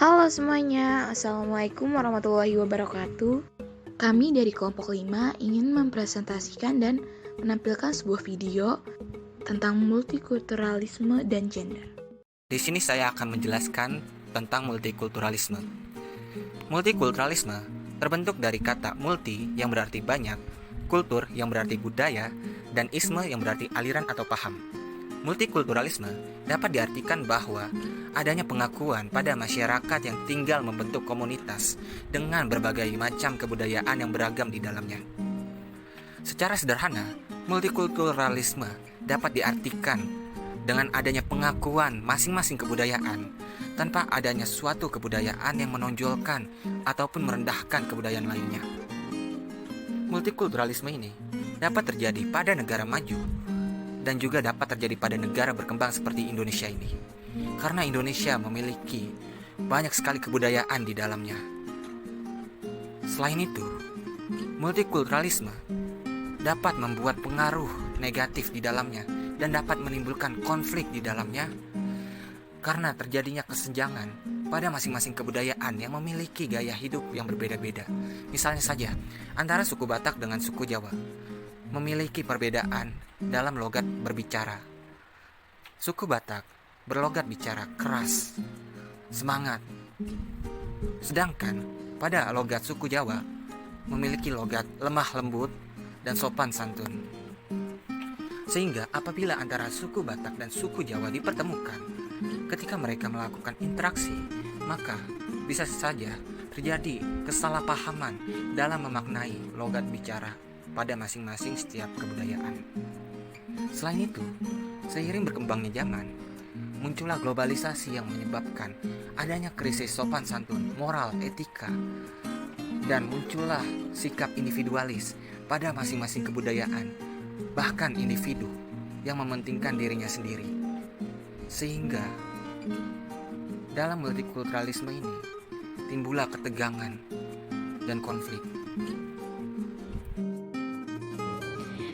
Halo semuanya, Assalamualaikum warahmatullahi wabarakatuh. Kami dari kelompok 5 ingin mempresentasikan dan menampilkan sebuah video tentang multikulturalisme dan gender. Di sini saya akan menjelaskan tentang multikulturalisme. Multikulturalisme terbentuk dari kata multi yang berarti banyak, kultur yang berarti budaya, dan isme yang berarti aliran atau paham. Multikulturalisme dapat diartikan bahwa adanya pengakuan pada masyarakat yang tinggal membentuk komunitas dengan berbagai macam kebudayaan yang beragam di dalamnya. Secara sederhana, multikulturalisme dapat diartikan dengan adanya pengakuan masing-masing kebudayaan tanpa adanya suatu kebudayaan yang menonjolkan ataupun merendahkan kebudayaan lainnya. Multikulturalisme ini dapat terjadi pada negara maju dan juga dapat terjadi pada negara berkembang seperti Indonesia ini, karena Indonesia memiliki banyak sekali kebudayaan di dalamnya. Selain itu, multikulturalisme dapat membuat pengaruh negatif di dalamnya dan dapat menimbulkan konflik di dalamnya karena terjadinya kesenjangan pada masing-masing kebudayaan yang memiliki gaya hidup yang berbeda-beda. Misalnya saja, antara suku Batak dengan suku Jawa memiliki perbedaan dalam logat berbicara. Suku Batak berlogat bicara keras, semangat. Sedangkan pada logat suku Jawa memiliki logat lemah lembut dan sopan santun. Sehingga apabila antara suku Batak dan suku Jawa dipertemukan, ketika mereka melakukan interaksi, maka bisa saja terjadi kesalahpahaman dalam memaknai logat bicara pada masing-masing setiap kebudayaan. Selain itu, seiring berkembangnya zaman, muncullah globalisasi yang menyebabkan adanya krisis sopan santun, moral, etika, dan muncullah sikap individualis pada masing-masing kebudayaan, bahkan individu yang mementingkan dirinya sendiri. Sehingga dalam multikulturalisme ini timbullah ketegangan dan konflik.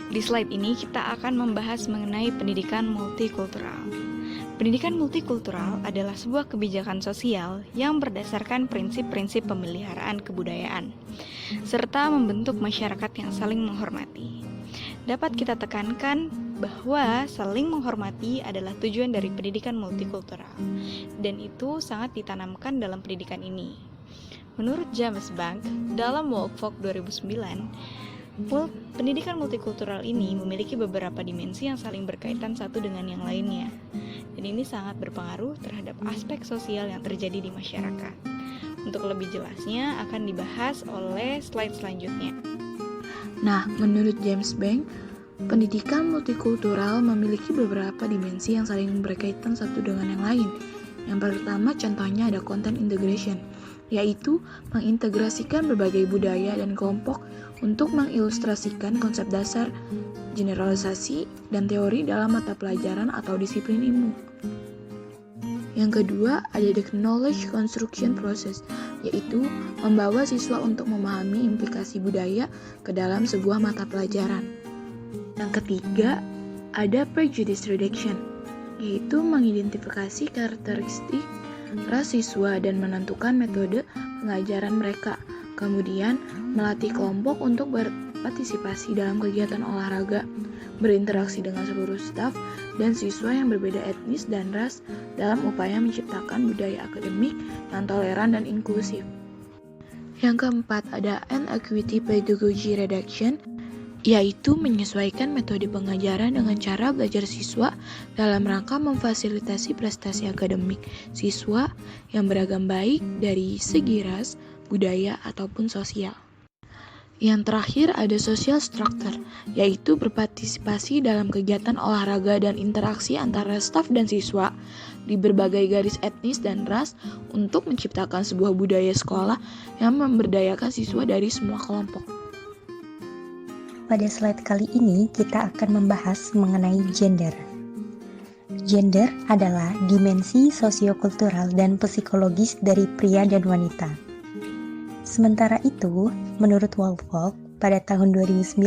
Di slide ini kita akan membahas mengenai pendidikan multikultural. Pendidikan multikultural adalah sebuah kebijakan sosial yang berdasarkan prinsip-prinsip pemeliharaan kebudayaan, serta membentuk masyarakat yang saling menghormati. Dapat kita tekankan bahwa saling menghormati adalah tujuan dari pendidikan multikultural, dan itu sangat ditanamkan dalam pendidikan ini. Menurut James Bank, dalam Woolfolk 2009, pendidikan multikultural ini memiliki beberapa dimensi yang saling berkaitan satu dengan yang lainnya, dan ini sangat berpengaruh terhadap aspek sosial yang terjadi di masyarakat. Untuk lebih jelasnya akan dibahas oleh slide selanjutnya. Nah, menurut James Bank, pendidikan multikultural memiliki beberapa dimensi yang saling berkaitan satu dengan yang lain. Yang pertama contohnya ada content integration, yaitu mengintegrasikan berbagai budaya dan kelompok untuk mengilustrasikan konsep dasar, generalisasi, dan teori dalam mata pelajaran atau disiplin ilmu. Yang kedua, ada the knowledge construction process, yaitu membawa siswa untuk memahami implikasi budaya ke dalam sebuah mata pelajaran. Yang ketiga, ada prejudice reduction, yaitu mengidentifikasi karakteristik ras siswa dan menentukan metode pengajaran mereka. Kemudian, melatih kelompok untuk berpartisipasi dalam kegiatan olahraga, berinteraksi dengan seluruh staf dan siswa yang berbeda etnis dan ras dalam upaya menciptakan budaya akademik yang toleran dan inklusif. Yang keempat, ada inequity pedagogy reduction, yaitu menyesuaikan metode pengajaran dengan cara belajar siswa dalam rangka memfasilitasi prestasi akademik siswa yang beragam baik dari segi ras, budaya, ataupun sosial. Yang terakhir ada social structure, yaitu berpartisipasi dalam kegiatan olahraga dan interaksi antara staf dan siswa di berbagai garis etnis dan ras untuk menciptakan sebuah budaya sekolah yang memberdayakan siswa dari semua kelompok. Pada slide kali ini kita akan membahas mengenai gender. Gender adalah dimensi sosiokultural dan psikologis dari pria dan wanita. Sementara itu, menurut Woolfolk pada tahun 2009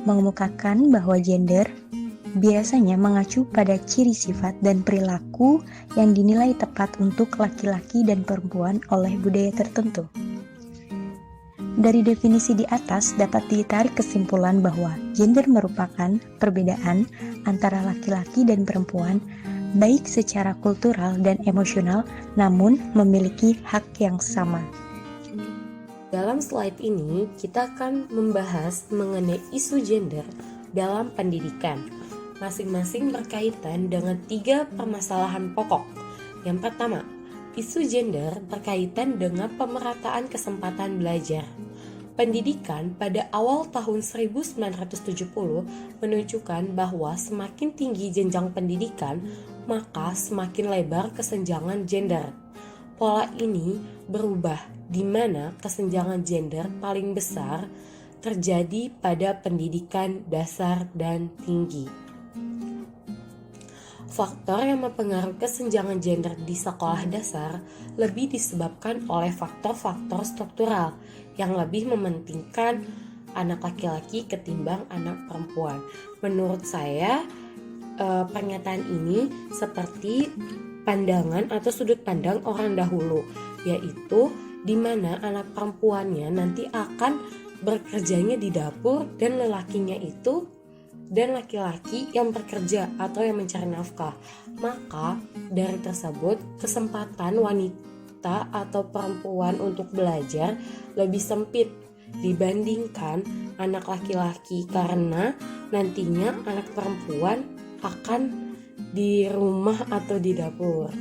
mengemukakan bahwa gender biasanya mengacu pada ciri sifat dan perilaku yang dinilai tepat untuk laki-laki dan perempuan oleh budaya tertentu. Dari definisi di atas dapat ditarik kesimpulan bahwa gender merupakan perbedaan antara laki-laki dan perempuan baik secara kultural dan emosional, namun memiliki hak yang sama. Dalam slide ini, kita akan membahas mengenai isu gender dalam pendidikan. Masing-masing berkaitan dengan 3 permasalahan pokok. Yang pertama, isu gender berkaitan dengan pemerataan kesempatan belajar. Pendidikan pada awal tahun 1970 menunjukkan bahwa semakin tinggi jenjang pendidikan, maka semakin lebar kesenjangan gender. Pola ini berubah, di mana kesenjangan gender paling besar terjadi pada pendidikan dasar dan tinggi. Faktor yang mempengaruhi kesenjangan gender di sekolah dasar lebih disebabkan oleh faktor-faktor struktural yang lebih mementingkan anak laki-laki ketimbang anak perempuan. Menurut saya, pernyataan ini seperti pandangan atau sudut pandang orang dahulu, yaitu di mana anak perempuannya nanti akan bekerjanya di dapur dan laki-laki yang bekerja atau yang mencari nafkah. Maka dari tersebut kesempatan wanita atau perempuan untuk belajar lebih sempit dibandingkan anak laki-laki, karena nantinya anak perempuan akan di rumah atau di dapur.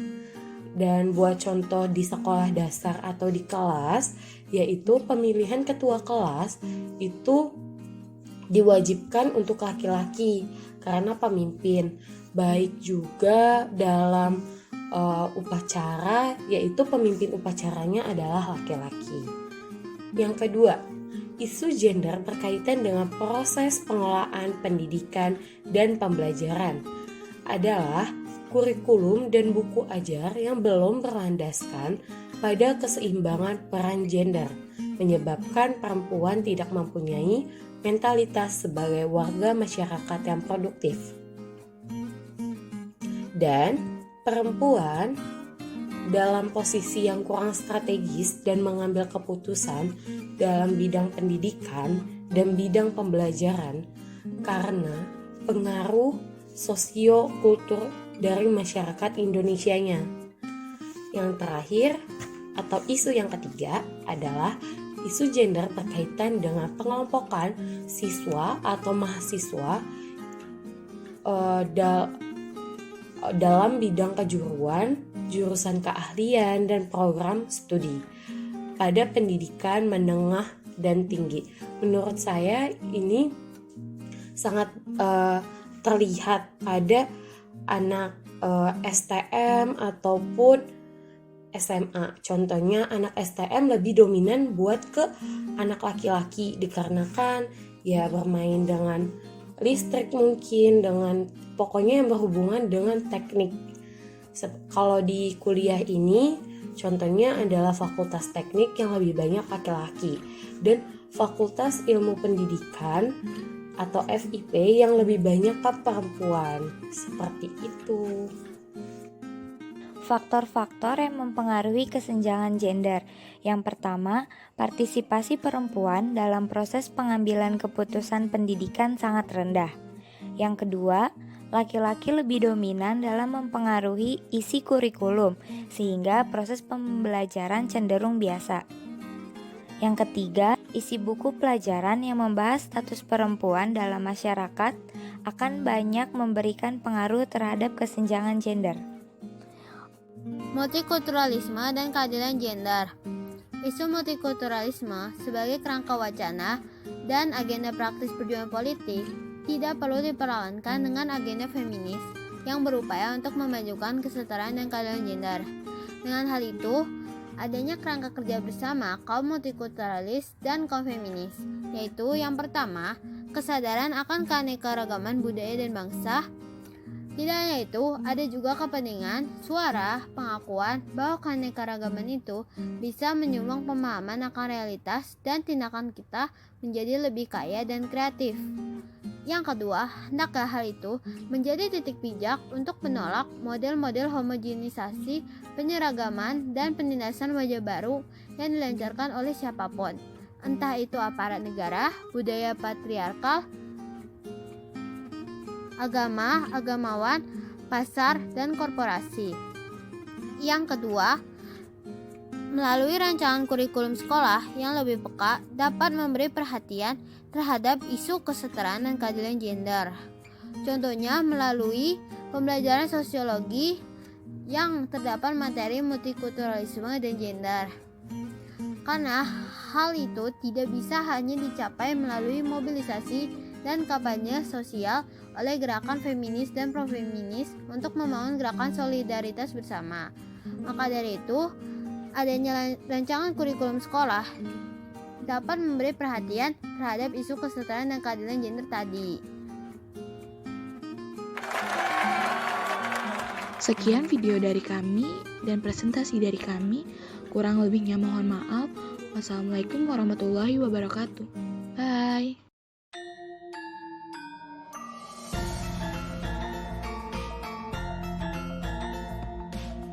Dan buat contoh di sekolah dasar atau di kelas, yaitu pemilihan ketua kelas itu diwajibkan untuk laki-laki karena pemimpin. Baik juga dalam upacara, yaitu pemimpin upacaranya adalah laki-laki. Yang kedua, isu gender berkaitan dengan proses pengelolaan pendidikan dan pembelajaran adalah kurikulum dan buku ajar yang belum berlandaskan pada keseimbangan peran gender, menyebabkan perempuan tidak mempunyai mentalitas sebagai warga masyarakat yang produktif. Dan perempuan dalam posisi yang kurang strategis dan mengambil keputusan dalam bidang pendidikan dan bidang pembelajaran karena pengaruh sosio-kultur dari masyarakat Indonesianya. Yang terakhir atau isu yang ketiga adalah isu gender berkaitan dengan pengelompokan siswa atau mahasiswa dalam bidang kejuruan, jurusan keahlian, dan program studi pada pendidikan menengah dan tinggi. Menurut saya ini sangat terlihat pada anak STM ataupun SMA. Contohnya anak STM lebih dominan buat ke anak laki-laki dikarenakan ya bermain dengan listrik, mungkin dengan pokoknya yang berhubungan dengan teknik. Kalau di kuliah ini contohnya adalah fakultas teknik yang lebih banyak laki-laki, dan fakultas ilmu pendidikan atau FIP yang lebih banyak ke perempuan. Seperti itu. Faktor-faktor yang mempengaruhi kesenjangan gender. Yang pertama, partisipasi perempuan dalam proses pengambilan keputusan pendidikan sangat rendah. Yang kedua, laki-laki lebih dominan dalam mempengaruhi isi kurikulum, sehingga proses pembelajaran cenderung biasa. Yang ketiga, isi buku pelajaran yang membahas status perempuan dalam masyarakat akan banyak memberikan pengaruh terhadap kesenjangan gender. Multikulturalisme dan keadilan gender. Isu multikulturalisme sebagai kerangka wacana dan agenda praktis perjuangan politik tidak perlu diperlawankan dengan agenda feminis yang berupaya untuk memajukan kesetaraan dan keadilan gender. Dengan hal itu, adanya kerangka kerja bersama kaum multikulturalis dan kaum feminis, yaitu yang pertama, kesadaran akan keanekaragaman budaya dan bangsa. Tidak hanya itu, ada juga kepentingan, suara, pengakuan bahwa keanekaragaman itu bisa menyumbang pemahaman akan realitas dan tindakan kita menjadi lebih kaya dan kreatif. Yang kedua, hendakkah hal itu menjadi titik pijak untuk menolak model-model homogenisasi, penyeragaman, dan penindasan wajah baru yang dilancarkan oleh siapapun, entah itu aparat negara, budaya patriarkal, agama, agamawan, pasar, dan korporasi. Yang kedua, melalui rancangan kurikulum sekolah yang lebih peka dapat memberi perhatian terhadap isu kesetaraan dan keadilan gender. Contohnya melalui pembelajaran sosiologi yang terdapat materi multikulturalisme dan gender. Karena hal itu tidak bisa hanya dicapai melalui mobilisasi dan kampanye sosial oleh gerakan feminis dan profeminis untuk membangun gerakan solidaritas bersama. Maka dari itu, adanya rancangan kurikulum sekolah dapat memberi perhatian terhadap isu kesetaraan dan keadilan gender tadi. Sekian video dari kami dan presentasi dari kami. Kurang lebihnya mohon maaf. Wassalamualaikum warahmatullahi wabarakatuh. Bye.